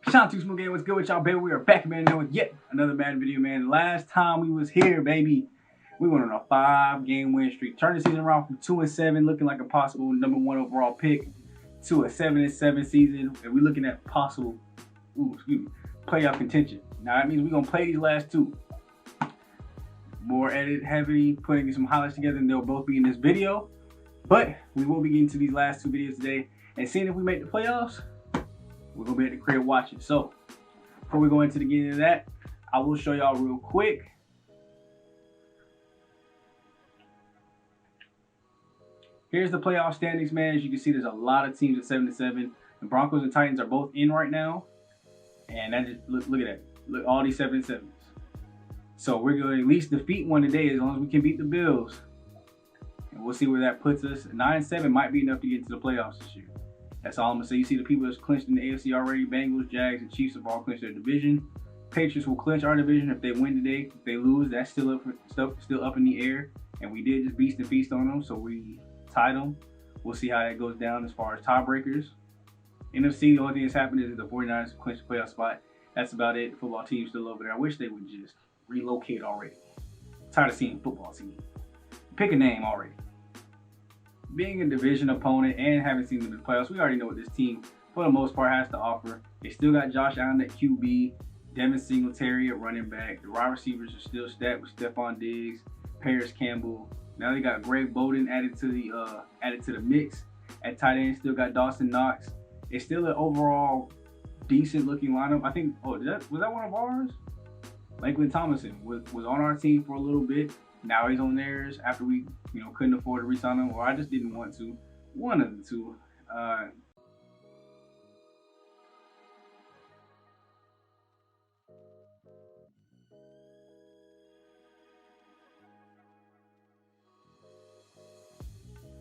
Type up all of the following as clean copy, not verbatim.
Jonnu Speed, what's good with y'all, baby? We are back, man, with yet another Madden video, man. Last time we was here, baby, we went on a 5-game win streak. Turned the season around from 2-7, looking like a possible #1 overall pick, to a 7-7 season, and we're looking at possible, playoff contention. Now that means we're gonna play these last two. More edit heavy, putting some highlights together, and they'll both be in this video. But we will be getting to these last two videos today and seeing if we make the playoffs. We're gonna be at the crib watching. So before we go into the beginning of that, I will show y'all real quick. Here's the playoff standings, man. As you can see, there's a lot of teams at 7-7. The Broncos and Titans are both in right now, and that just look at that. Look, all these 7-7s. So we're gonna at least defeat one today, as long as we can beat the Bills, and we'll see where that puts us. 9-7 might be enough to get into the playoffs this year. That's all I'm gonna say. You see the people that's clinched in the AFC already. Bengals, Jags, and Chiefs have all clinched their division. Patriots will clinch our division if they win today. If they lose, that's still up in the air. And we did just beast and feast on them, so we tied them. We'll see how that goes down as far as tiebreakers. NFC, the only thing that's happened is the 49ers clinched the playoff spot. That's about it. The football team's still over there. I wish they would just relocate already. I'm tired of seeing football team. Pick a name already. Being a division opponent and having seen them in the playoffs, we already know what this team, for the most part, has to offer. They still got Josh Allen at QB, Devin Singletary at running back. The wide receivers are still stacked with Stephon Diggs, Paris Campbell. Now they got Greg Bowden added to the mix. At tight end, still got Dawson Knox. It's still an overall decent looking lineup. I think. Oh, was that one of ours? Lakeland Tomlinson was on our team for a little bit. Now he's on theirs after we, couldn't afford to re-sign him, or I just didn't want to. One of the two.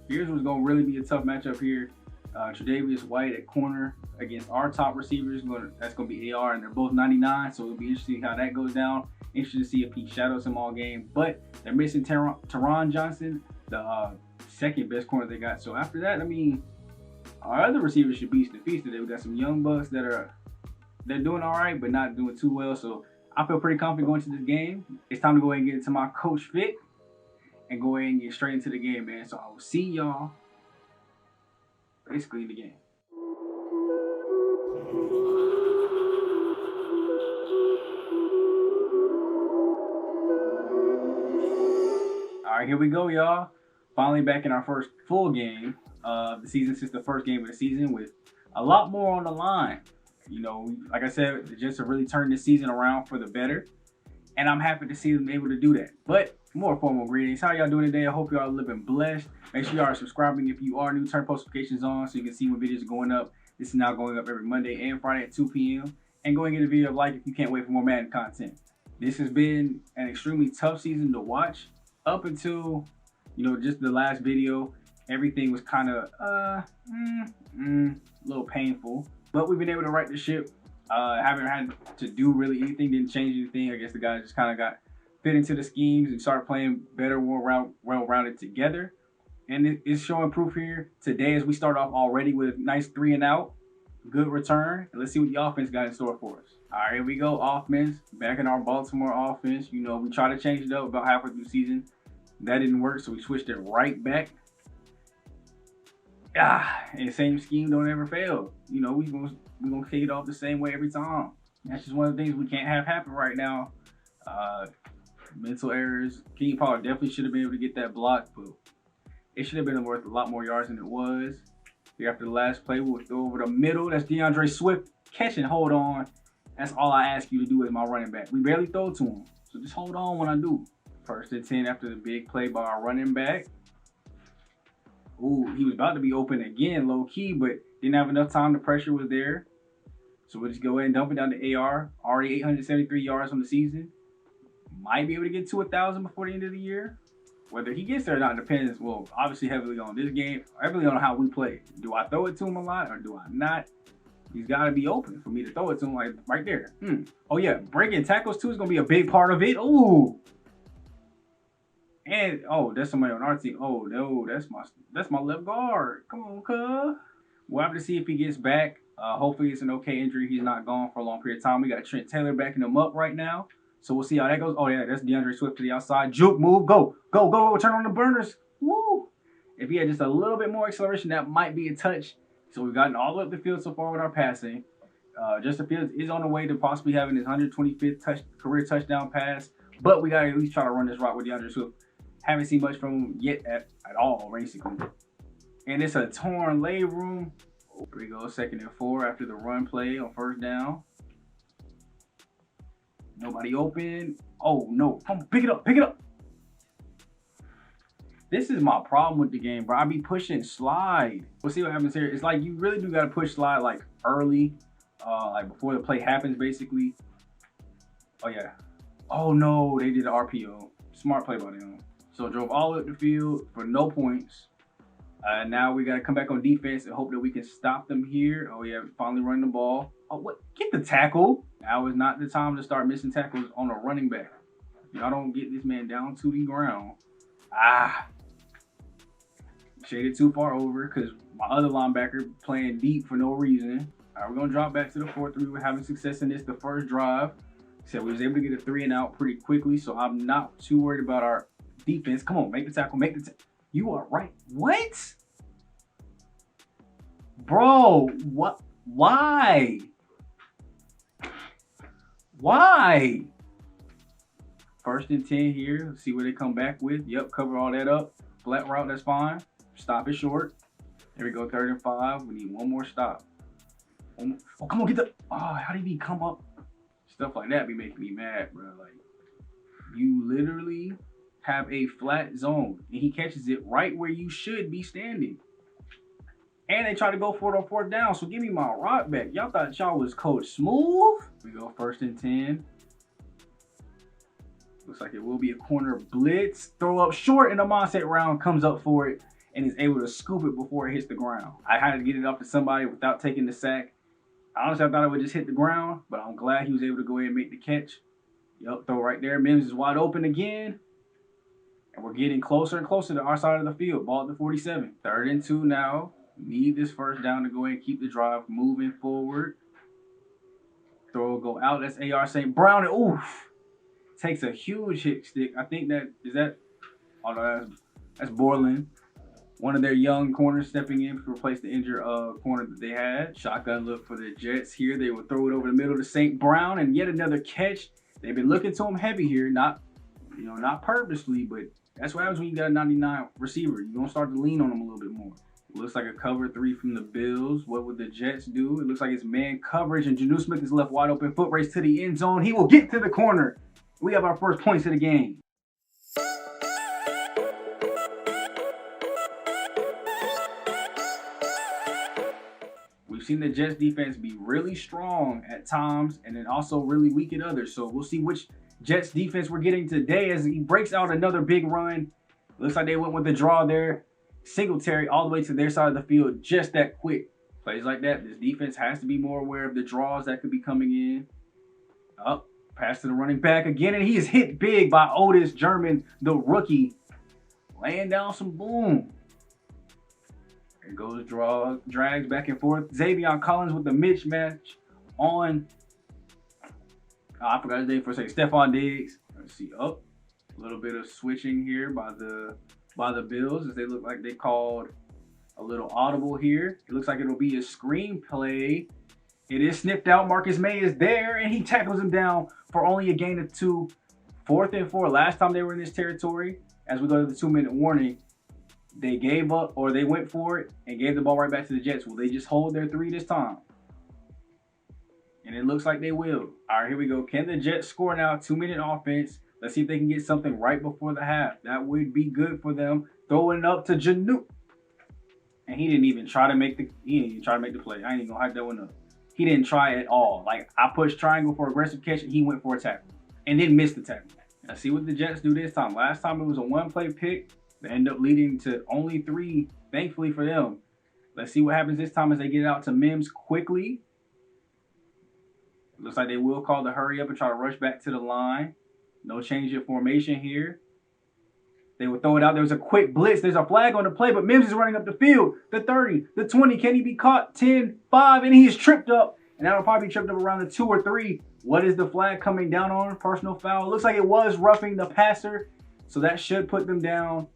Here's what's going to really be a tough matchup here. Tre'Davious White at corner against our top receivers. That's going to be AR, and they're both 99, so it'll be interesting how that goes down. Interested to see if he shadows him all game, but they're missing Teron Johnson, the second best corner they got. So after that, I mean, our other receivers should beast and feast today. We got some young bucks they're doing all right, but not doing too well. So I feel pretty confident going to this game. It's time to go ahead and get into my coach fit and go ahead and get straight into the game, man. So I will see y'all basically in the game. All right, here we go, y'all. Finally back in our first full game of the season since the first game of the season, with a lot more on the line. Like I said, the Jets have really turned this season around for the better, and I'm happy to see them able to do that. But more formal greetings. How y'all doing today? I hope y'all are living blessed. Make sure y'all are subscribing if you are new. Turn post notifications on so you can see when videos are going up. This is now going up every Monday and Friday at 2 p.m. And go and get a video of like if you can't wait for more Madden content. This has been an extremely tough season to watch. Up until, just the last video, everything was kind of a little painful. But we've been able to right the ship. Haven't had to do really anything, didn't change anything. I guess the guys just kind of got fit into the schemes and started playing better, more well-rounded together. And it's showing proof here today as we start off already with a nice 3-and-out. Good return. And let's see what the offense got in store for us. All right, here we go. Offense. Back in our Baltimore offense. We tried to change it up about halfway through the season. That didn't work, so we switched it right back. And same scheme don't ever fail. We're gonna kick it off the same way every time. That's just one of the things we can't have happen right now. Mental errors. King Pollard definitely should have been able to get that block, but it should have been worth a lot more yards than it was. Here after the last play, we'll throw over the middle. That's DeAndre Swift. Catch and hold on. That's all I ask you to do as my running back. We barely throw to him, so just hold on when I do. 1st and 10 after the big play by our running back. Ooh, he was about to be open again, low key, but didn't have enough time. The pressure was there. So we'll just go ahead and dump it down to AR. Already 873 yards on the season. Might be able to get to 1,000 before the end of the year. Whether he gets there or not depends, well, obviously heavily on this game, heavily on how we play. Do I throw it to him a lot or do I not? He's got to be open for me to throw it to him, like right there. Oh yeah, breaking tackles too is going to be a big part of it. Ooh. And that's somebody on our team. Oh no, that's my left guard. Come on, cuz. We'll have to see if he gets back. Hopefully it's an okay injury. He's not gone for a long period of time. We got Trent Taylor backing him up right now. So we'll see how that goes. Oh, yeah, that's DeAndre Swift to the outside. Juke move. Go, go, go. Turn on the burners. Woo! If he had just a little bit more acceleration, that might be a touch. So we've gotten all the way up the field so far with our passing. Justin Fields is on the way to possibly having his 125th career touchdown pass. But we got to at least try to run this route with DeAndre Swift. Haven't seen much from him yet at all, basically. And it's a torn leg room. Here we go, 2nd and 4 after the run play on 1st down. Nobody open. Oh, no. Come on, pick it up, pick it up. This is my problem with the game, bro. I be pushing slide. We'll see what happens here. It's like you really do got to push slide like early, like before the play happens, basically. Oh, yeah. Oh, no, they did an RPO. Smart play by them. So drove all up the field for no points. Now we got to come back on defense and hope that we can stop them here. Oh, yeah, finally running the ball. Oh, what? Get the tackle. Now is not the time to start missing tackles on a running back. Y'all don't get this man down to the ground. Ah. Shaded too far over because my other linebacker playing deep for no reason. All right, we're going to drop back to the 4-3. We're having success in this the first drive. So we was able to get a 3 and out pretty quickly, so I'm not too worried about our defense. Come on, make the tackle, make the tackle. You are right. What? Bro, what? Why? Why? 1st and 10 here. Let's see what they come back with. Yep, cover all that up. Flat route, that's fine. Stop it short. There we go, 3rd and 5. We need one more stop. Oh, come on, get the... Oh, how did he come up? Stuff like that be making me mad, bro. Like, you literally have a flat zone, and he catches it right where you should be standing. And they try to go for it on 4th down, so give me my rock back. Y'all thought y'all was Coach Smoove? We go 1st and 10. Looks like it will be a corner blitz. Throw up short, and the mindset round comes up for it and is able to scoop it before it hits the ground. I had to get it off to somebody without taking the sack. Honestly, I thought it would just hit the ground, but I'm glad he was able to go ahead and make the catch. Yup, throw right there. Mims is wide open again. And we're getting closer and closer to our side of the field. Ball at the 47. 3rd and 2 now. Need this 1st down to go ahead and keep the drive moving forward. Throw will go out. That's A.R. St. Brown. Oof. Takes a huge hit stick. I think that, is that, oh no, that's Borland. One of their young corners stepping in to replace the injured corner that they had. Shotgun look for the Jets here. They will throw it over the middle to St. Brown, and yet another catch. They've been looking to him heavy here, not purposely, but that's what happens when you got a 99 receiver. You're going to start to lean on him a little bit more. Looks like a cover 3 from the Bills. What would the Jets do? It looks like it's man coverage, and Jonnu Smith is left wide open. Foot race to the end zone. He will get to the corner. We have our first points of the game. We've seen the Jets defense be really strong at times and then also really weak at others. So we'll see which Jets defense we're getting today as he breaks out another big run. Looks like they went with the draw there. Singletary all the way to their side of the field just that quick. Plays like that, this defense has to be more aware of the draws that could be coming in. Up, pass to the running back again, and he is hit big by Otis German, the rookie. Laying down some boom. There goes drags back and forth. Xavion Collins with the mismatch on, I forgot his name for a second, Stephon Diggs. Let's see, up. A little bit of switching here by the Bills as they look like they called a little audible here. It looks like it'll be a screen play. It is snipped out. Marcus May is there, and he tackles him down for only a gain of 2. 4th and 4. Last time they were in this territory, as we go to the 2-minute warning, they gave up, or they went for it and gave the ball right back to the Jets. Will they just hold their 3 this time? And it looks like they will. All right, here we go. Can the Jets score now? 2-minute offense. Let's see if they can get something right before the half. That would be good for them. Throwing it up to Jonnu. And he didn't even try to make the play. I ain't even gonna hype that one up. He didn't try at all. Like, I pushed triangle for aggressive catch, and he went for a tackle. And then missed the tackle. Let's see what the Jets do this time. Last time it was a 1-play pick. They end up leading to only 3, thankfully for them. Let's see what happens this time as they get it out to Mims quickly. Looks like they will call the hurry up and try to rush back to the line. No change in formation here. They would throw it out. There was a quick blitz. There's a flag on the play, but Mims is running up the field. The 30, the 20. Can he be caught? 10, 5, and he's tripped up. And that'll probably be tripped up around the 2 or 3. What is the flag coming down on? Personal foul. It looks like it was roughing the passer. So that should put them down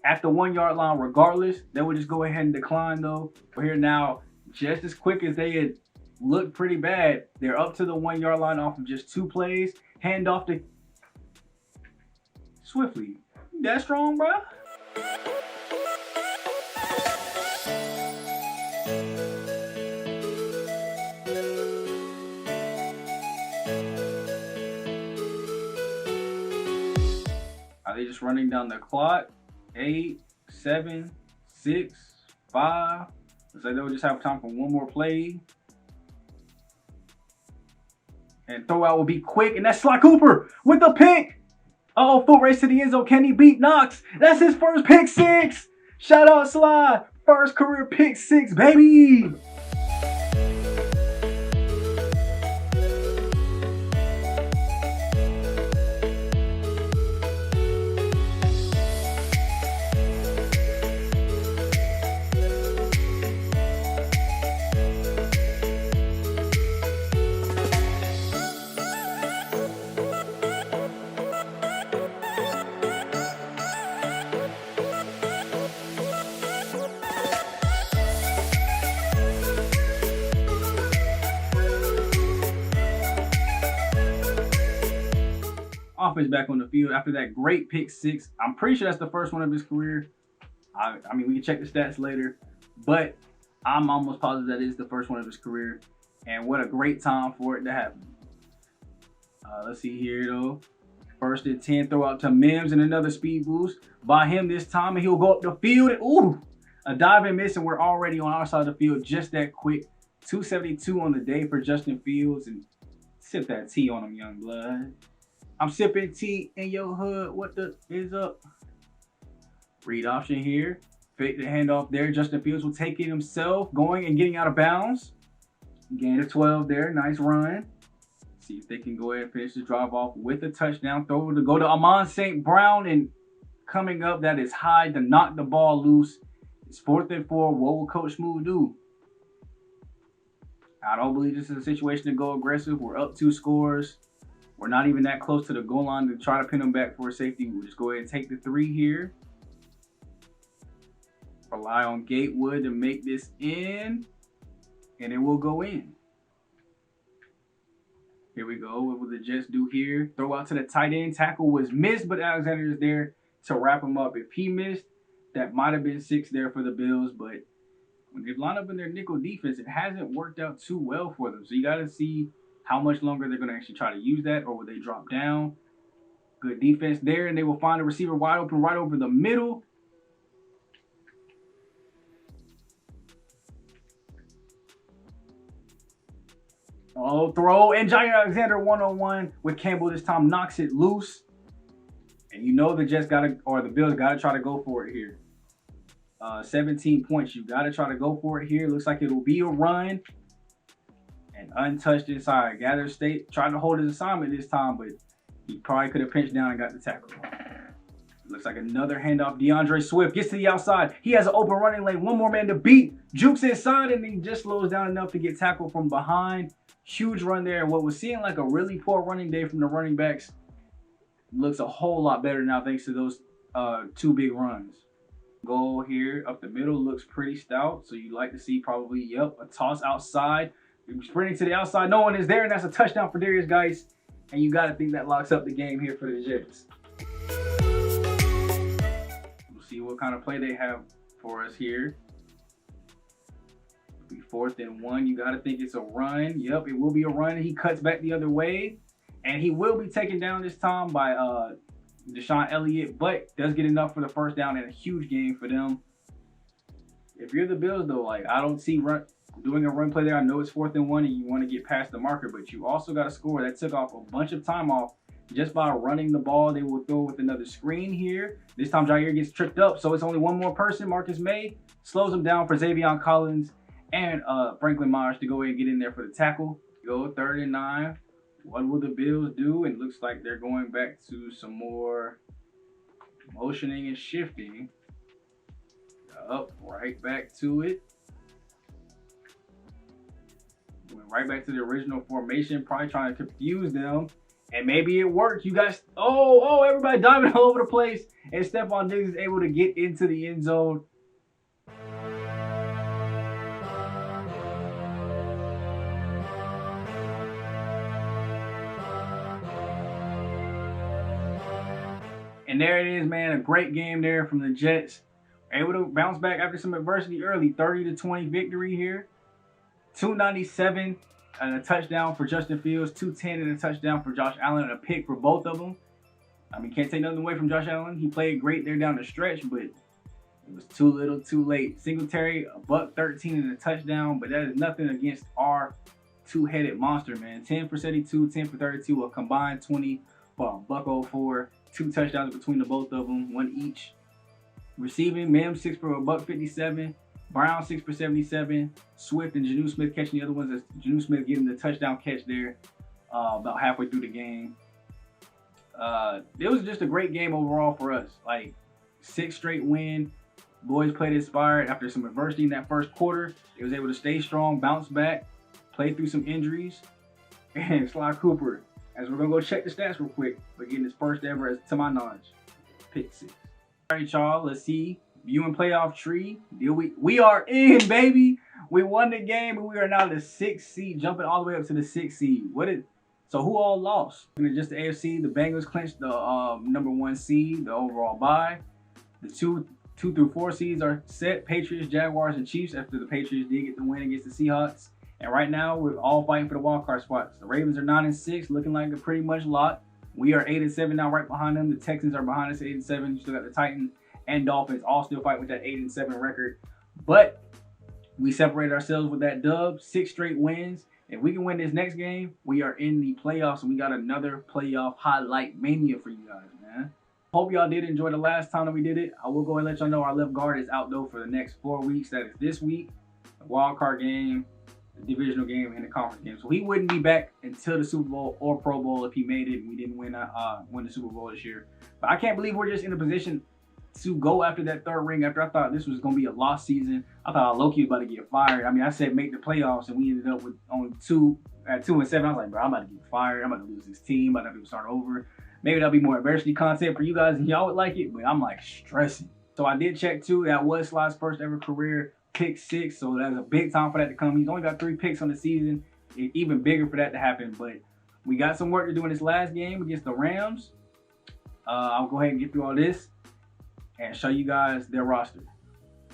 at the 1 yard line regardless. They would just go ahead and decline though. We're here now, just as quick as they had looked pretty bad. They're up to the 1 yard line off of just 2 plays. Hand off to Swiftly. That strong, bro? Are they just running down the clock? 8, 7, 6, 5. Looks like they'll just have time for one more play. And throw out will be quick. And that's Sly Cooper with the pick. Uh-oh, foot race to the end zone. Can he beat Knox? That's his first pick 6. Shout out Sly. First career pick 6, baby. Offense back on the field after that great pick 6. I'm pretty sure that's the first one of his career. I mean, we can check the stats later, but I'm almost positive that is the first one of his career. And what a great time for it to happen. Let's see here though. 1st and 10, throw out to Mims and another speed boost by him this time, and he'll go up the field. And, ooh, a dive and miss, and we're already on our side of the field just that quick. 272 on the day for Justin Fields, and sip that tea on him, young blood. I'm sipping tea in your hood. What the is up? Read option here. Fake the handoff there. Justin Fields will take it himself, going and getting out of bounds. Gain of 12 there. Nice run. See if they can go ahead and finish the drive off with a touchdown. Throw to go to Amon St. Brown, and coming up, that is high to knock the ball loose. It's 4th and 4. What will Coach Smoove do? I don't believe this is a situation to go aggressive. We're up 2 scores. We're not even that close to the goal line to try to pin them back for a safety. We'll just go ahead and take the 3 here. Rely on Gatewood to make this in, and it will go in. Here we go. What will the Jets do here? Throw out to the tight end. Tackle was missed, but Alexander is there to wrap him up. If he missed, that might have been 6 there for the Bills, but when they line up in their nickel defense, it hasn't worked out too well for them. So you got to see how much longer they're going to actually try to use that, or will they drop down? Good defense there, and they will find a receiver wide open right over the middle. Oh, throw, and Jair Alexander one-on-one with Campbell this time knocks it loose. And you know the Jets got to, or the Bills got to try to go for it here. 17 points. You got to try to go for it here. Looks like it'll be a run. And untouched inside. Gather State tried to hold his assignment this time, but he probably could have pinched down and got the tackle. Looks like another handoff. DeAndre Swift gets to the outside. He has an open running lane. One more man to beat. Jukes inside, and he just slows down enough to get tackled from behind. Huge run there. What was seeing like a really poor running day from the running backs looks a whole lot better now thanks to those 2 big runs. Goal here up the middle looks pretty stout, so you like to see probably, yep, a toss outside. Sprinting to the outside, no one is there, and that's a touchdown for Darius Guice. And you got to think that locks up the game here for the Jets. We'll see what kind of play they have for us here. It'll be 4th and 1. You got to think it's a run. Yep, it will be a run. He cuts back the other way, and he will be taken down this time by Deshaun Elliott, but does get enough for the first down and a huge game for them. If you're the Bills, though, like I don't see doing a run play there. I know it's 4th and 1 and you want to get past the marker, but you also got to score. That took off a bunch of time off just by running the ball. They will throw with another screen here. This time Jair gets tripped up, so it's only one more person. Marcus May slows him down for Xavion Collins and Franklin Myers to go ahead and get in there for the tackle. Go 3rd and 9. What will the Bills do? It looks like they're going back to some more motioning and shifting. Up, right back to it. Went right back to the original formation, probably trying to confuse them. And maybe it worked. You guys, oh, everybody diving all over the place. And Stephon Diggs is able to get into the end zone. And there it is, man. A great game there from the Jets. Able to bounce back after some adversity early. 30-20 victory here. 297 and a touchdown for Justin Fields. 210 and a touchdown for Josh Allen. And a pick for both of them. I mean, can't take nothing away from Josh Allen. He played great there down the stretch, but it was too little, too late. Singletary, a $113 and a touchdown, but that is nothing against our two-headed monster, man. 10 for 72, 10 for 32, a combined 20 for a $104. 2 touchdowns between the both of them, 1 each. Receiving, Mims 6 for a $157. Brown 6 for 77. Swift and Jonnu Smith catching the other ones. As Jonnu Smith getting the touchdown catch there about halfway through the game. It was just a great game overall for us. Like 6 straight win. Boys played inspired after some adversity in that first quarter. They was able to stay strong, bounce back, play through some injuries. And Sly Cooper, as we're gonna go check the stats real quick, but getting his first ever, as to my knowledge, pick 6. All right, y'all, let's see. Viewing playoff tree. We are in, baby. We won the game, and we are now the 6th seed, jumping all the way up to the 6th seed. So who all lost? Just the AFC, the Bengals clinched the #1 seed, the overall bye. The 2 through 4 seeds are set. Patriots, Jaguars, and Chiefs, after the Patriots did get the win against the Seahawks. And right now, we're all fighting for the wild card spots. The Ravens are 9-6, looking like a pretty much lock. We are 8-7 now, right behind them. The Texans are behind us at 8-7. You still got the Titans and Dolphins all still fighting with that 8-7 record. But we separated ourselves with that dub, 6 straight wins. If we can win this next game, we are in the playoffs, and we got another playoff highlight mania for you guys, man. Hope y'all did enjoy the last time that we did it. I will go and let y'all know our left guard is out, though, for the next 4 weeks. That is this week, the wild card game, the divisional game, and the conference game. So he wouldn't be back until the Super Bowl or Pro Bowl if he made it and we didn't win the Super Bowl this year. But I can't believe we're just in a position to go after that 3rd ring after I thought this was going to be a lost season. I thought Loki was about to get fired. I mean, I said make the playoffs, and we ended up with only 2 at 2-7. I was like, bro, I'm about to get fired. I'm about to lose this team. I'm about to have to start over. Maybe that'll be more adversity content for you guys, and y'all would like it, but I'm like stressing. So I did check too. That was Sly's first ever career pick 6, so that's a big time for that to come. He's only got 3 picks on the season. It's even bigger for that to happen, but we got some work to do in this last game against the Rams. I'll go ahead and get through all this and show you guys their roster.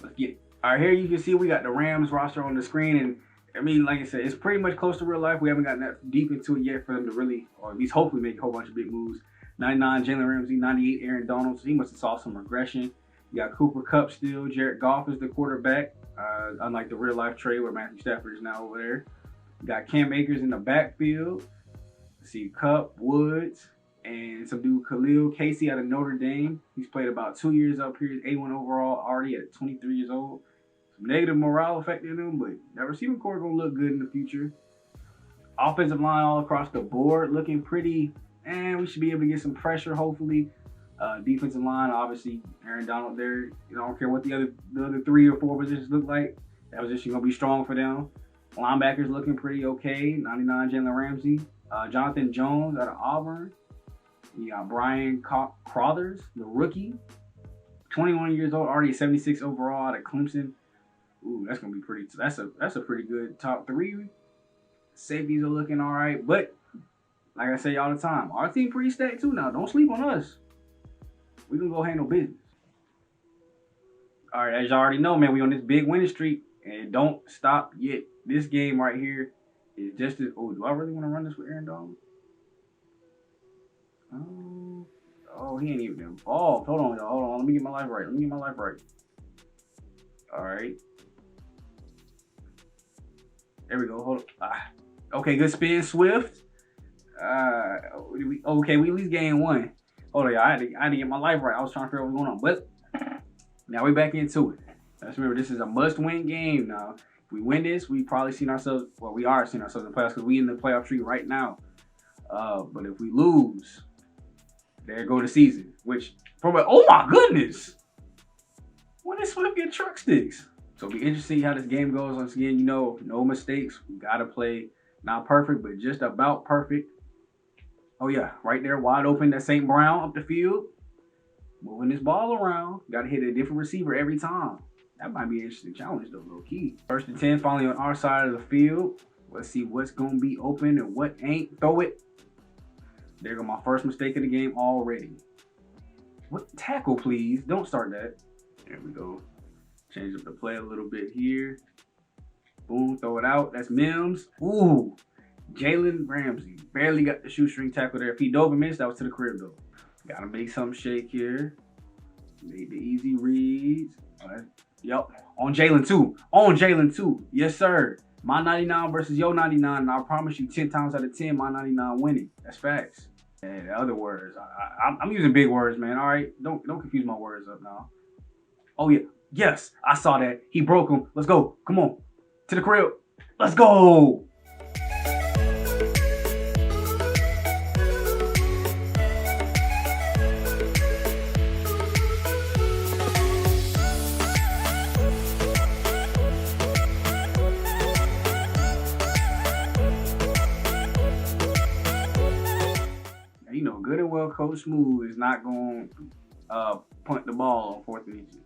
Let's get it. All right, here you can see we got the Rams roster on the screen, and I mean, like I said, it's pretty much close to real life. We haven't gotten that deep into it yet for them to really, or at least hopefully, make a whole bunch of big moves. 99, Jalen Ramsey. 98, Aaron Donald. So he must have saw some regression. You got Cooper Kupp still. Jared Goff is the quarterback, unlike the real life trade where Matthew Stafford is now over there. You got Cam Akers in the backfield. See Kupp, Woods, and some dude Khalil Casey out of Notre Dame. He's played about 2 years up here. He's A1 overall, already at 23 years old. Some negative morale affecting him, but that receiving core gonna look good in the future. Offensive line all across the board looking pretty, and we should be able to get some pressure, hopefully. Defensive line, obviously, Aaron Donald there. You know, I don't care what the other 3 or 4 positions look like. That position gonna be strong for them. Linebackers looking pretty okay. 99, Jalen Ramsey. Jonathan Jones out of Auburn. You got Brian Crothers, the rookie. 21 years old, already 76 overall out of Clemson. Ooh, that's gonna be pretty. That's a pretty good top 3. Safeties are looking all right, but like I say all the time, our team pretty stacked too now. Don't sleep on us. We can go handle business. All right, as y'all already know, man, we on this big winning streak, and it don't stop yet. This game right here is just as. Oh, do I really want to run this with Aaron Donald? Oh, he ain't even involved. Hold on, y'all. Hold on. Let me get my life right. All right. There we go. Hold on. Okay, good spin, Swift. Okay, we at least gained 1. Hold on, y'all. I had to get my life right. I was trying to figure out what's going on. But now we're back into it. Let's remember, this is a must-win game now. If we win this, we probably seen ourselves, well, we are seeing ourselves in the playoffs because we in the playoff tree right now. But if we lose, There go the season. Which, oh my goodness! When did Swift get truck sticks? So it'll be interesting how this game goes. Once again, you know, no mistakes. We gotta play not perfect, but just about perfect. Oh yeah, right there, wide open. That's St. Brown up the field. Moving this ball around. Gotta hit a different receiver every time. That might be an interesting challenge though, low key. 1st and 10, finally on our side of the field. Let's see what's gonna be open and what ain't. Throw it. There go my first mistake of the game already. What? Tackle, please. Don't start that. There we go. Change up the play a little bit here. Boom, throw it out. That's Mims. Ooh, Jalen Ramsey. Barely got the shoestring tackle there. If he dove and missed, that was to the crib though. Gotta make some shake here. Made the easy reads. Yep, on Jalen too. On Jalen too. Yes, sir. My 99 versus your 99, and I promise you 10 times out of 10, my 99 winning. That's facts. And other words, I'm using big words, man. All right, don't confuse my words up now. Oh yeah, yes, I saw that. He broke him. Let's go. Come on, to the crib. Let's go. You know good and well Coach Smoove is not going to punt the ball on 4th and inches.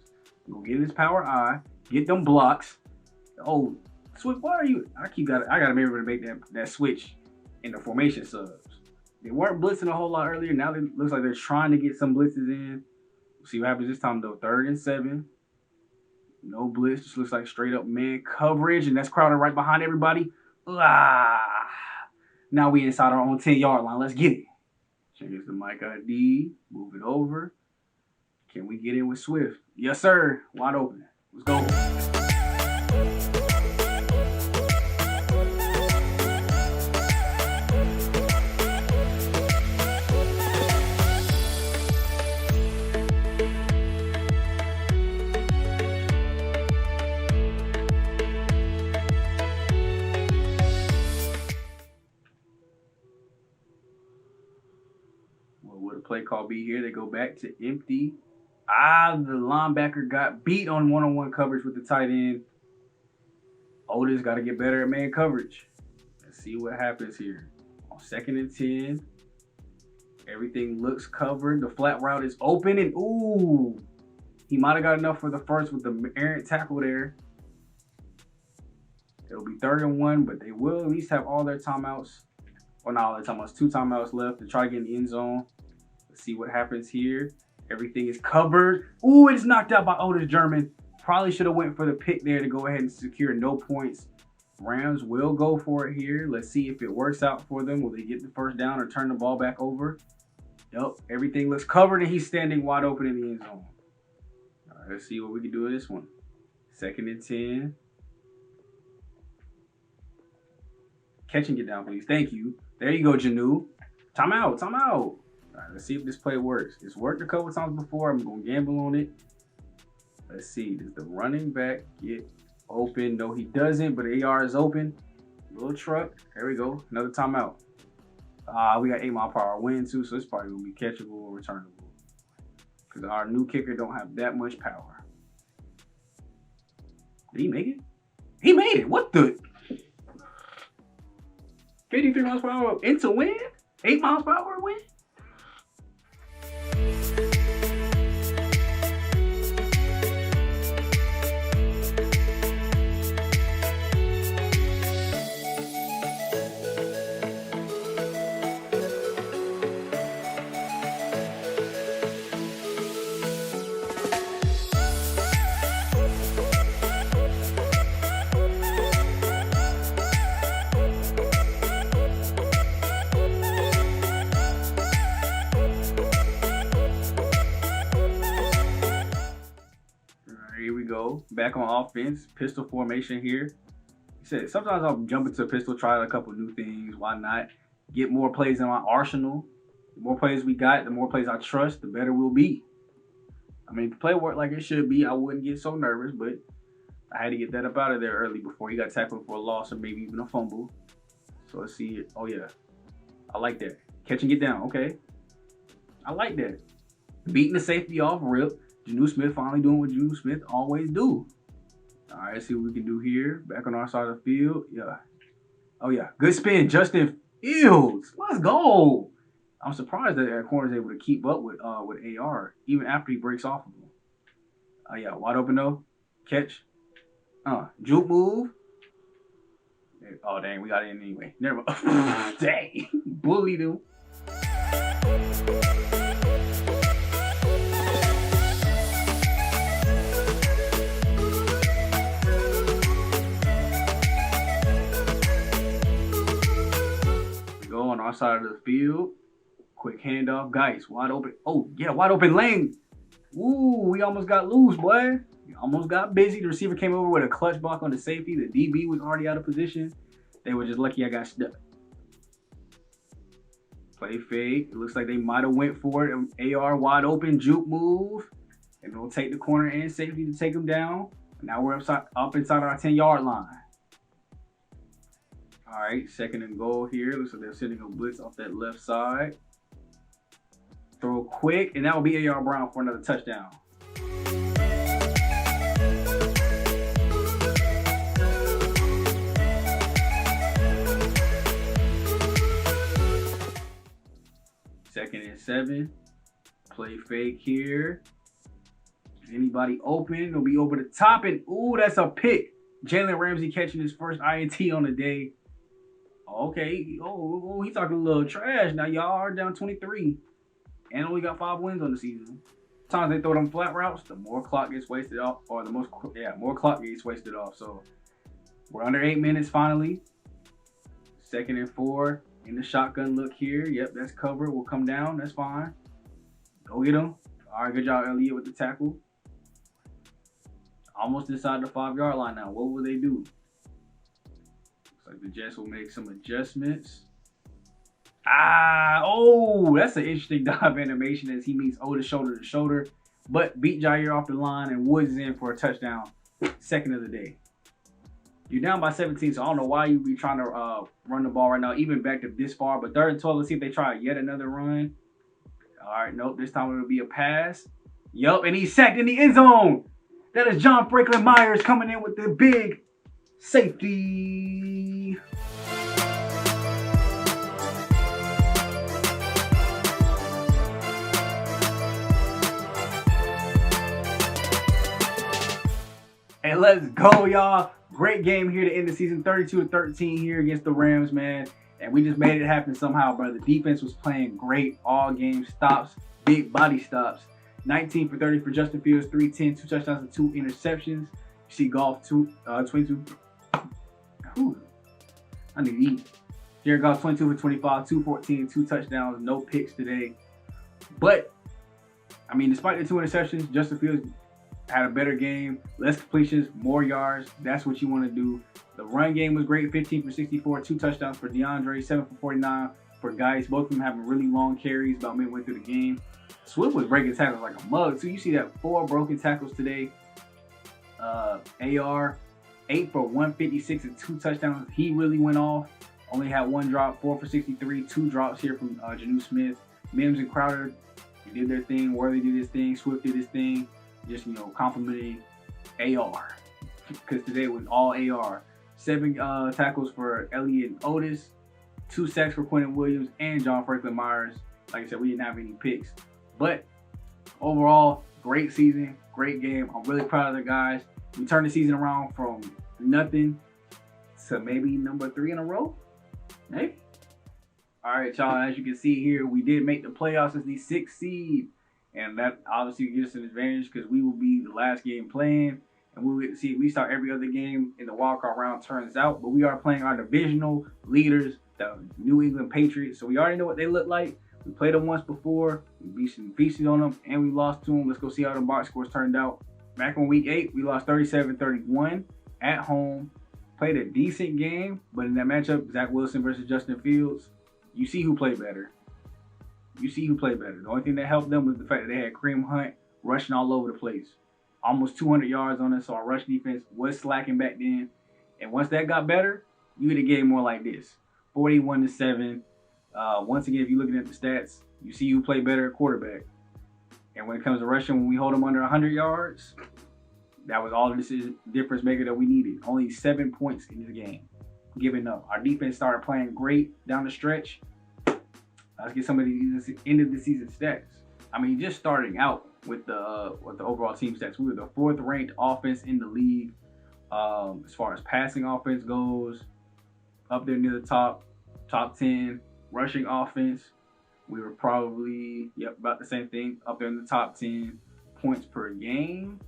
Go get his power eye, get them blocks. Oh, Swift, why are you? I gotta be able to make that switch in the formation subs. They weren't blitzing a whole lot earlier. Now it looks like they're trying to get some blitzes in. We'll see what happens this time though. 3rd and 7. No blitz. Just looks like straight up man coverage, and that's Crowder right behind everybody. Now we inside our own 10-yard line. Let's get it. Change the mic ID, move it over. Can we get in with Swift? Yes, sir. Wide open. Let's go. Play call be here. They go back to empty. The linebacker got beat on one-on-one coverage with the tight end. Otis got to get better at man coverage. Let's see what happens here. On 2nd and 10, everything looks covered. The flat route is open, and ooh, he might have got enough for the first with the errant tackle there. It'll be 3rd and 1, but they will at least have all their timeouts. Well, not all their timeouts. 2 timeouts left to try to get in the end zone. Let's see what happens here. Everything is covered. Ooh, it's knocked out by Otis German. Probably should have went for the pick there to go ahead and secure no points. Rams will go for it here. Let's see if it works out for them. Will they get the first down or turn the ball back over? Yep, everything looks covered, and he's standing wide open in the end zone. All right, let's see what we can do with this one. 2nd and 10. Catch and get down, please. Thank you. There you go, Jonnu. Timeout, timeout. All right, let's see if this play works. It's worked a couple times before. I'm going to gamble on it. Let's see. Does the running back get open? No, he doesn't, but AR is open. Little truck. There we go. Another timeout. We got 8-mile-per-hour wind, too, so it's probably going to be catchable or returnable. Because our new kicker don't have that much power. Did he make it? He made it. What the? 53 miles per hour into wind? 8 miles per hour wind? Back on offense, pistol formation here. He said, sometimes I'll jump into a pistol, try a couple new things. Why not? Get more plays in my arsenal. The more plays we got, the more plays I trust, the better we'll be. I mean, if the play worked like it should be, I wouldn't get so nervous, but I had to get that up out of there early before he got tackled for a loss or maybe even a fumble. So let's see. Oh, yeah. I like that. Catch and get down. Okay. I like that. Beating the safety off rip. Jonnu Smith finally doing what Jonnu Smith always do. All right, let's see what we can do here. Back on our side of the field. Yeah. Oh, yeah. Good spin, Justin Fields. Let's go. I'm surprised that that corner is able to keep up with AR, even after he breaks off of him. Oh, yeah. Wide open, though. Catch. Juke move. Oh, dang. We got it in anyway. Never mind. Dang. Bullied him. On our side of the field, quick handoff, Guice, wide open. Oh yeah, wide open lane. Ooh, we almost got loose, boy. We almost got busy. The receiver came over with a clutch block on the safety. The DB was already out of position. They were just lucky I got stuck. Play fake. It looks like they might have went for it. AR wide open, juke move. And they'll take the corner and safety to take them down. Now we're up inside our 10-yard line. All right, 2nd and goal here. Looks like they're sending a blitz off that left side. Throw quick, and that will be A.R. Brown for another touchdown. Second and 7. Play fake here. Is anybody open? It'll be over the top, and ooh, that's a pick. Jalen Ramsey catching his first INT on the day. Okay, oh, he's talking a little trash. Now y'all are down 23 and only got 5 wins on the season. Sometimes they throw them flat routes, the more clock gets wasted off, or more clock gets wasted off. So we're under 8 minutes finally. 2nd and 4 in the shotgun look here. Yep, that's covered. We'll come down. That's fine. Go get him. All right, good job, Elliott, with the tackle. Almost inside the 5-yard line now. What will they do? The Jets will make some adjustments. Oh, that's an interesting dive animation as he meets Otis shoulder to shoulder, but beat Jair off the line and Woods is in for a touchdown. 2nd of the day. You're down by 17, so I don't know why you'd be trying to run the ball right now, even back up this far. But 3rd and 12, let's see if they try yet another run. All right, nope, this time it'll be a pass. Yup, and he's sacked in the end zone. That is John Franklin Myers coming in with the big safety. And let's go, y'all. Great game here to end the season. 32-13 here against the Rams, man. And we just made it happen somehow, bro. The defense was playing great all game. Stops, big body stops. 19 for 30 for Justin Fields, 310, 2 touchdowns and 2 interceptions. You see Goff 22. Whew. I need to eat. Jared Goff 22 for 25, 214, 2 touchdowns, no picks today. But I mean, despite the 2 interceptions, Justin Fields had a better game, less completions, more yards. That's what you want to do. The run game was great, 15 for 64, 2 touchdowns for DeAndre, 7 for 49 for Guice. Both of them having really long carries about midway through the game. Swift was breaking tackles like a mug. So you see that 4 broken tackles today. AR, 8 for 156 and 2 touchdowns. He really went off. Only had 1 drop, 4 for 63, 2 drops here from Jonnu Smith. Mims and Crowder, they did their thing. Worley did his thing. Swift did his thing. Just, you know, complimenting AR. Because today was all AR. 7 tackles for Elliott and Otis. 2 sacks for Quentin Williams and John Franklin Myers. Like I said, we didn't have any picks. But overall, great season, great game. I'm really proud of the guys. We turned the season around from nothing to maybe number 3 in a row. Maybe. All right, y'all, as you can see here, we did make the playoffs as the 6th seed. And that obviously gives us an advantage because we will be the last game playing. And we will see at least how every other game in the wildcard round turns out. But we are playing our divisional leaders, the New England Patriots. So we already know what they look like. We played them once before. We feasted on them and we lost to them. Let's go see how the box scores turned out. Back on week 8, we lost 37-31 at home. Played a decent game, but in that matchup, Zach Wilson versus Justin Fields, you see who played better. You see who played better. The only thing that helped them was the fact that they had Kareem Hunt rushing all over the place. Almost 200 yards on us, so our rush defense was slacking back then. And once that got better, you would have game more like this. 41-7. Once again, if you're looking at the stats, you see who play better at quarterback. And when it comes to rushing, when we hold them under 100 yards, that was all the difference maker that we needed. Only 7 points in this game, giving up. Our defense started playing great down the stretch. Let's get some of these end of the season stats. I mean, just starting out with the overall team stats, we were the 4th ranked offense in the league as far as passing offense goes. Up there near the top 10. Rushing offense, we were probably about the same thing. Up there in the top 10. Points per game,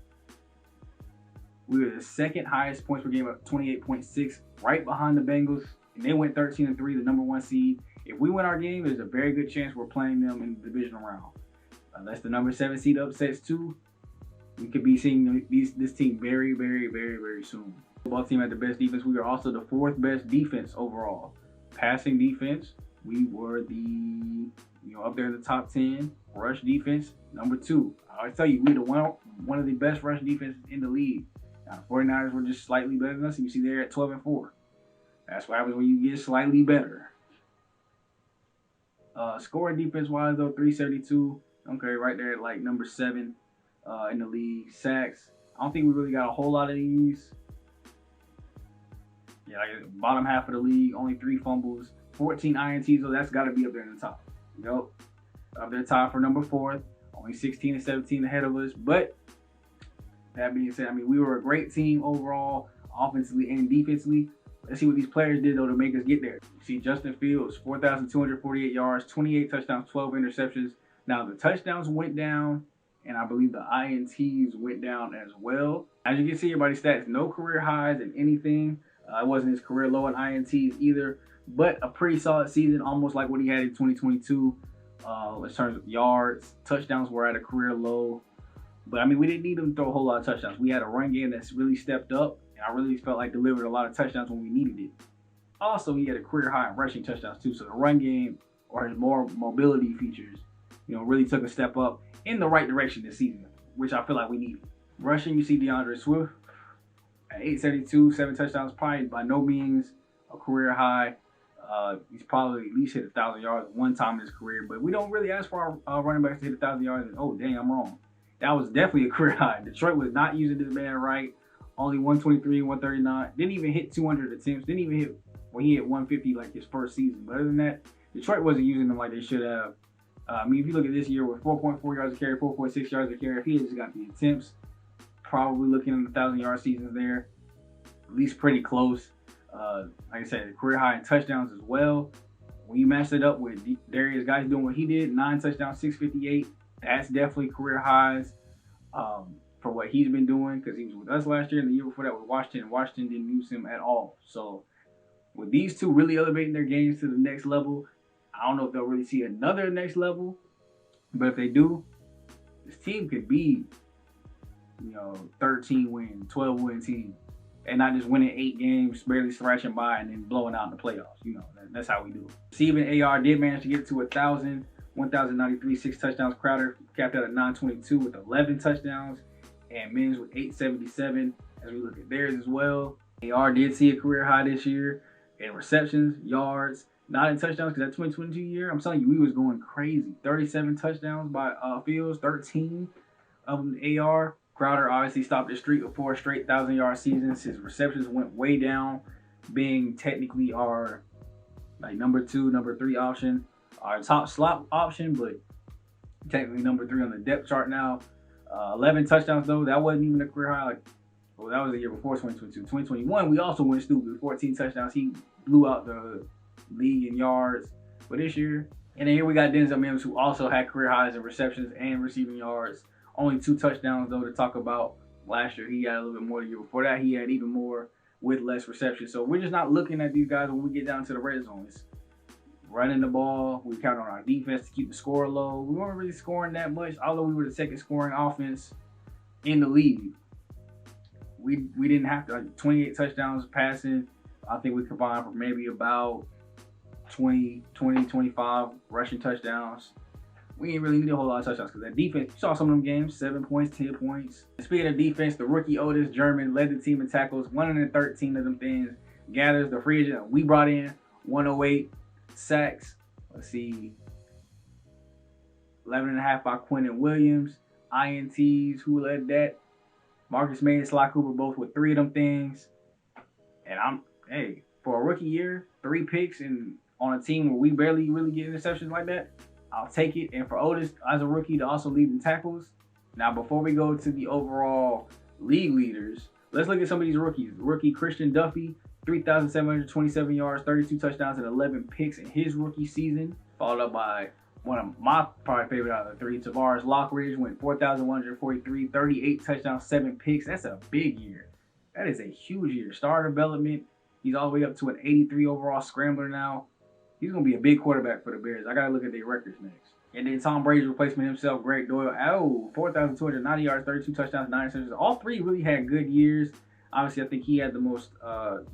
we were the 2nd highest points per game at 28.6, right behind the Bengals, and they went 13-3, the #1 seed. If we win our game, there's a very good chance we're playing them in the divisional round. Unless the #7 seed upsets too, we could be seeing this team very, very, very, very soon. The football team had the best defense. We were also the 4th best defense overall. Passing defense, we were up there in the top 10. Rush defense, #2. I always tell you, we were one of the best rush defenses in the league. Now, the 49ers were just slightly better than us, and you see they're at 12-4. That's what happens when you get slightly better. Scoring defense-wise, though, 372. Okay, right there at like #7 in the league. Sacks, I don't think we really got a whole lot of these. Yeah, like bottom half of the league, only 3 fumbles. 14 INTs, though, that's got to be up there in the top. Yep. Up there tied for #4. Only 16 and 17 ahead of us. But that being said, I mean, we were a great team overall, offensively and defensively. Let's see what these players did, though, to make us get there. You see Justin Fields, 4,248 yards, 28 touchdowns, 12 interceptions. Now, the touchdowns went down, and I believe the INTs went down as well. As you can see, everybody's stats, no career highs in anything. It wasn't his career low in INTs either, but a pretty solid season, almost like what he had in 2022. In terms of yards, touchdowns were at a career low. But, I mean, we didn't need him to throw a whole lot of touchdowns. We had a run game that's really stepped up, and I really felt like delivered a lot of touchdowns when we needed it. Also, he had a career high in rushing touchdowns, too. So the run game, or his more mobility features, really took a step up in the right direction this season, which I feel like we needed. Rushing, you see DeAndre Swift at 872, 7 touchdowns, probably by no means a career high. He's probably at least hit 1,000 yards one time in his career, but we don't really ask for our running backs to hit 1,000 yards. And, oh, dang, I'm wrong. That was definitely a career high. Detroit was not using this man right. Only 123, 139. Didn't even hit 200 attempts. Didn't even hit, well, he hit 150 like his first season. But other than that, Detroit wasn't using them like they should have. I mean, if you look at this year with 4.4 yards a carry, 4.6 yards a carry, if he had just got the attempts, probably looking at the 1,000-yard seasons there. At least pretty close. Like I said, career high in touchdowns as well. When you match it up with Darius Guice doing what he did, 9 touchdowns, 658, that's definitely career highs for what he's been doing, because he was with us last year and the year before that with Washington. Washington didn't use him at all. So with these two really elevating their games to the next level, I don't know if they'll really see another next level, but if they do, this team could be, 13-win, 12-win team. And not just winning 8 games, barely scratching by, and then blowing out in the playoffs. That's how we do it. Receiving AR did manage to get to 1,000, 1,093, 6 touchdowns. Crowder capped out at 922 with 11 touchdowns. And Mims with 877 as we look at theirs as well. AR did see a career high this year in receptions, yards, not in touchdowns, because that 2022 year, I'm telling you, we was going crazy. 37 touchdowns by Fields, 13 of them to AR. Crowder obviously stopped the streak of 4 straight 1,000-yard seasons. His receptions went way down, being technically our #2, #3 option, our top slot option, but technically #3 on the depth chart now. 11 touchdowns though, that wasn't even a career high. That was the year before 2022. 2021, we also went stupid. 14 touchdowns. He blew out the league in yards for this year. And then here we got Denzel Mims, who also had career highs in receptions and receiving yards. Only 2 touchdowns, though, to talk about. Last year, he had a little bit more. The year before that, he had even more with less reception. So we're just not looking at these guys when we get down to the red zone. It's running the ball. We count on our defense to keep the score low. We weren't really scoring that much, although we were the 2nd scoring offense in the league. We didn't have to, 28 touchdowns passing. I think we combined for maybe about 25 rushing touchdowns. We didn't really need a whole lot of touchdowns because that defense, you saw some of them games, 7 points, 10 points. Speaking of defense, the rookie Otis German led the team in tackles, 113 of them things. Gathers, the free agent we brought in, 108 sacks, Let's see. 11.5 by Quentin Williams. INTs, who led that? Marcus May and Sly Cooper both with 3 of them things. And hey, for a rookie year, 3 picks and on a team where we barely really get interceptions like that, I'll take it. And for Otis, as a rookie, to also lead in tackles. Now, before we go to the overall league leaders, let's look at some of these rookies. Rookie Christian Duffy, 3,727 yards, 32 touchdowns, and 11 picks in his rookie season. Followed up by one of my probably favorite out of the 3, Tavares Lockridge, went 4,143, 38 touchdowns, 7 picks. That's a big year. That is a huge year. Star development. He's all the way up to an 83 overall scrambler now. He's going to be a big quarterback for the Bears. I got to look at their records next. And then Tom Brady's replacement himself, Greg Doyle. 4,290 yards, 32 touchdowns, 9 interceptions. All 3 really had good years. Obviously, I think he had the most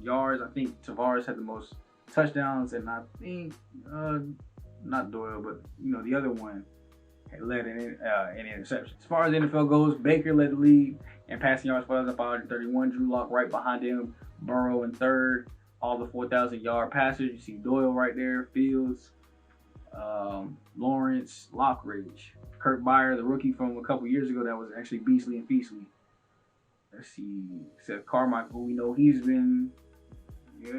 yards. I think Tavares had the most touchdowns. And I think, not Doyle, but, the other one led in interceptions. As far as the NFL goes, Baker led the league in passing yards, 4,531. Drew Lock right behind him. Burrow in 3rd. All the 4,000-yard passers. You see Doyle right there. Fields. Lawrence, Lockridge. Kurt Byer, the rookie from a couple years ago that was actually beastly and feastly. Let's see. Seth Carmichael, we know he's been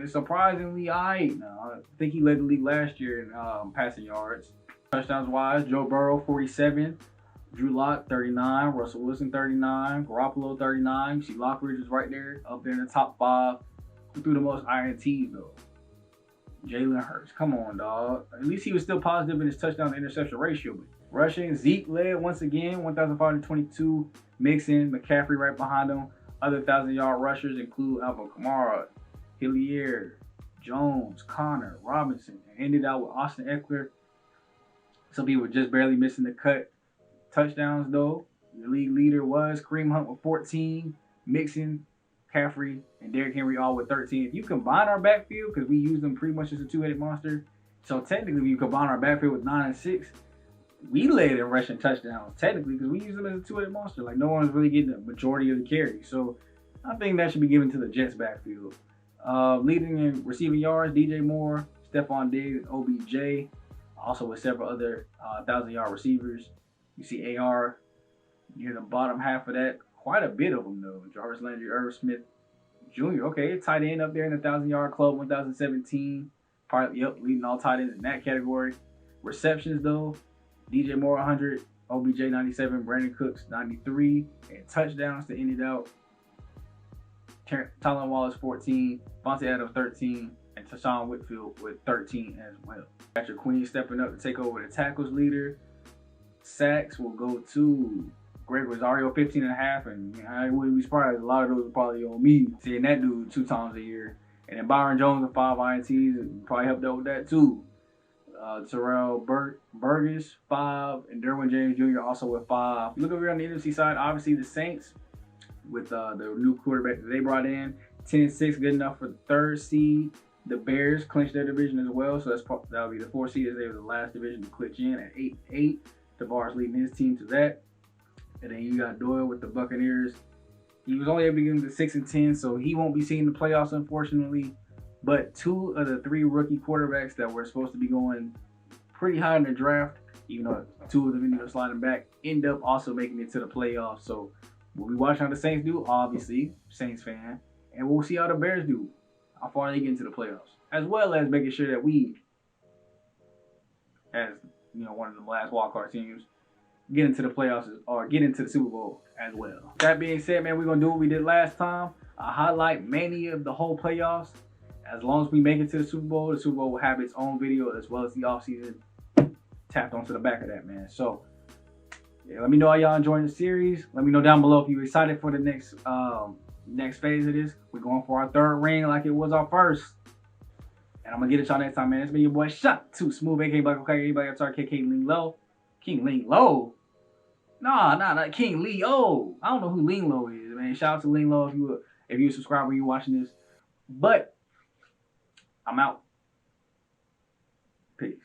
surprisingly alright now. I think he led the league last year in passing yards. Touchdowns wise, Joe Burrow, 47. Drew Lock, 39. Russell Wilson, 39. Garoppolo, 39. You see Lockridge is right there, up there in the top 5. Who threw the most INTs though? Jalen Hurts. Come on, dog. At least he was still positive in his touchdown to interception ratio. But rushing, Zeke led once again, 1,522. Mixon, McCaffrey right behind him. Other 1,000-yard rushers include Alvin Kamara, Hilliard, Jones, Connor, Robinson. And ended out with Austin Eckler. Some people were just barely missing the cut. Touchdowns, though. The league leader was Kareem Hunt with 14. Mixon, McCaffrey, and Derrick Henry all with 13. If you combine our backfield, because we use them pretty much as a 2-headed monster, so technically, if you combine our backfield with 9 and 6, we led in rushing touchdowns, technically, because we use them as a 2-headed monster. Like, no one's really getting the majority of the carry. So, I think that should be given to the Jets backfield. Leading in receiving yards, DJ Moore, Stephon Diggs, OBJ, also with several other 1,000-yard receivers. You see AR near the bottom half of that. Quite a bit of them, though. Jarvis Landry, Irv Smith Jr. Okay, tight end up there in the 1,000-yard club, 1,017. Probably, leading all tight ends in that category. Receptions, though, DJ Moore, 100. OBJ, 97. Brandon Cooks, 93. And touchdowns to end it out. Tylan Wallace, 14. Vontae Adams, 13. And Tashawn Whitfield with 13 as well. Patrick Queen stepping up to take over the tackles leader. Sacks will go to Greg Rosario, 15.5, and I wouldn't be surprised. A lot of those are probably on me, seeing that dude 2 times a year. And then Byron Jones with 5 INTs, probably helped out with that too. Terrell Burgess, 5, and Derwin James Jr. also with 5. Look over here on the NFC side, obviously the Saints with the new quarterback that they brought in, 10-6, good enough for the 3rd seed. The Bears clinched their division as well, so that'll be the 4th seed as they were the last division to clinch in at 8-8. Tavares leading his team to that. And then you got Doyle with the Buccaneers. He was only able to get them to 6-10, so he won't be seeing the playoffs, unfortunately. But 2 of the 3 rookie quarterbacks that were supposed to be going pretty high in the draft, even though 2 of them ended up sliding back, end up also making it to the playoffs. So we'll be watching how the Saints do, obviously, Saints fan. And we'll see how the Bears do, how far they get into the playoffs. As well as making sure that we, as one of the last wildcard teams, get into the playoffs or get into the Super Bowl as well. That being said, man, we're going to do what we did last time. Highlight many of the whole playoffs. As long as we make it to the Super Bowl will have its own video as well as the offseason tapped onto the back of that, man. So, yeah, let me know how y'all enjoying the series. Let me know down below if you're excited for the next phase of this. We're going for our 3rd ring like it was our 1st. And I'm going to get at y'all next time, man. It's been your boy, Shot to Smoove, a.k.a. Black Okage, everybody else, KK Lean Low. King Lean Low? Nah, King Leo. I don't know who Lean Low is, man. Shout out to Lean Low if you a subscriber, you watching this. But I'm out. Peace.